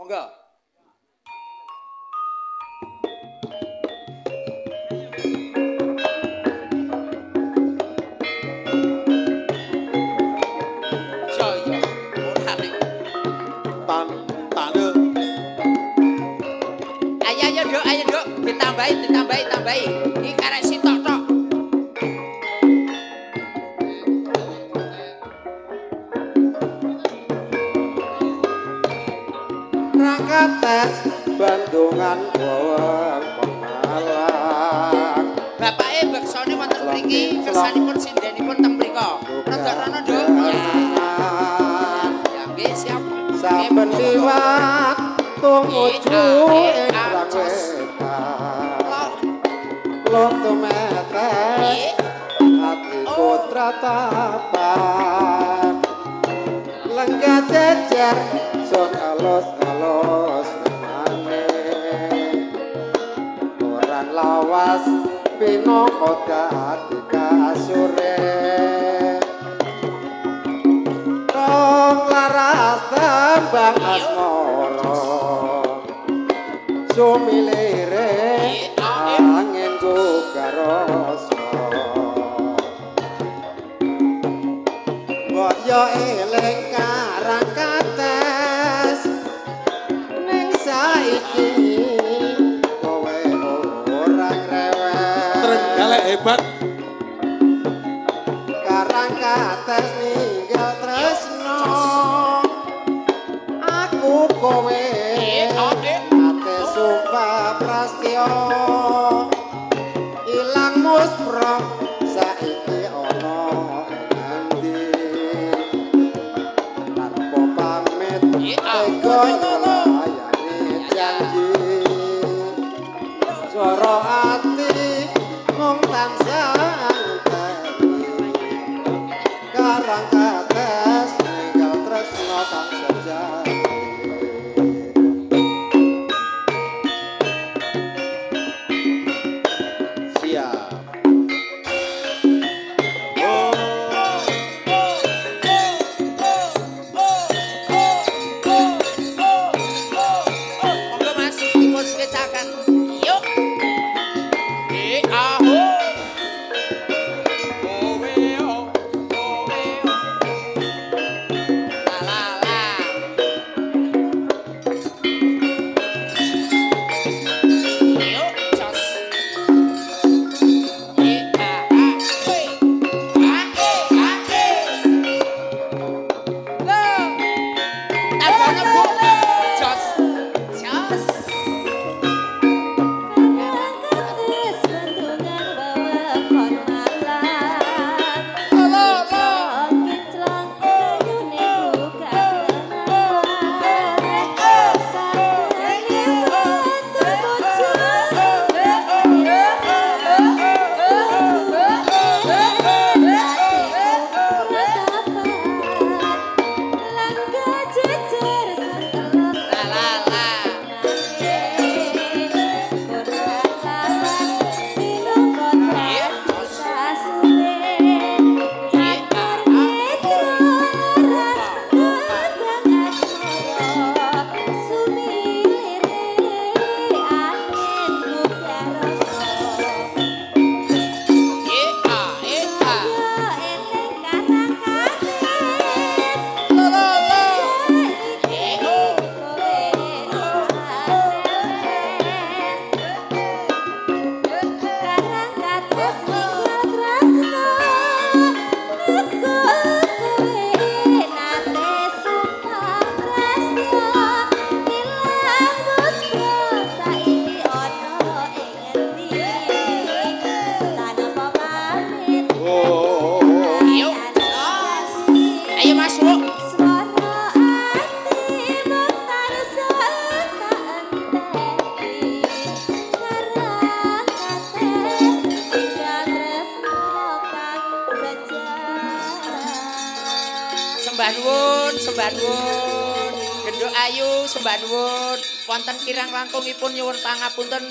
Monggo. Jaya, ora nek. Tane. Ayo Nduk, ditambahi. Iki karek sitok tok. Rakates Bandungan wong pemalang. Bapake beksane wonten mriki, kersanipun sindenipun teng mrika. Rada rono, Nduk. Ya, nggih siap. Saben liwat tumuju ing wetan. Loto metes atiku tratapan. Lenggah jejer sun alus-alus nemane. Orang lawas pinaka dadi kasure. Tong laras tembang asmara. Sumilire angin gugaroso. Mbok yo eling karang kates ning saiki kowe ora rewel. Trenggalek hebat. Karang kates ninggal tresno. Aku kowe ate sumpah prastya. Ilang muspra saiki ana endi. Tanpa pamit tega nyayani janji. Swara ati mung tansah anteni. Karang kates ninggal tresno kang sejati. Siap. Monggo Mas, dipun skecaken. Yuk. Aho. La la la. Yuk, jos. Loh. Tambahnya Bu. Jos. Jos. La la la. Ayo masuk. Sembah nuwun. Genduk ayu sembah nuwun. Wonten kirang langkungipun nyuwun pangapunten.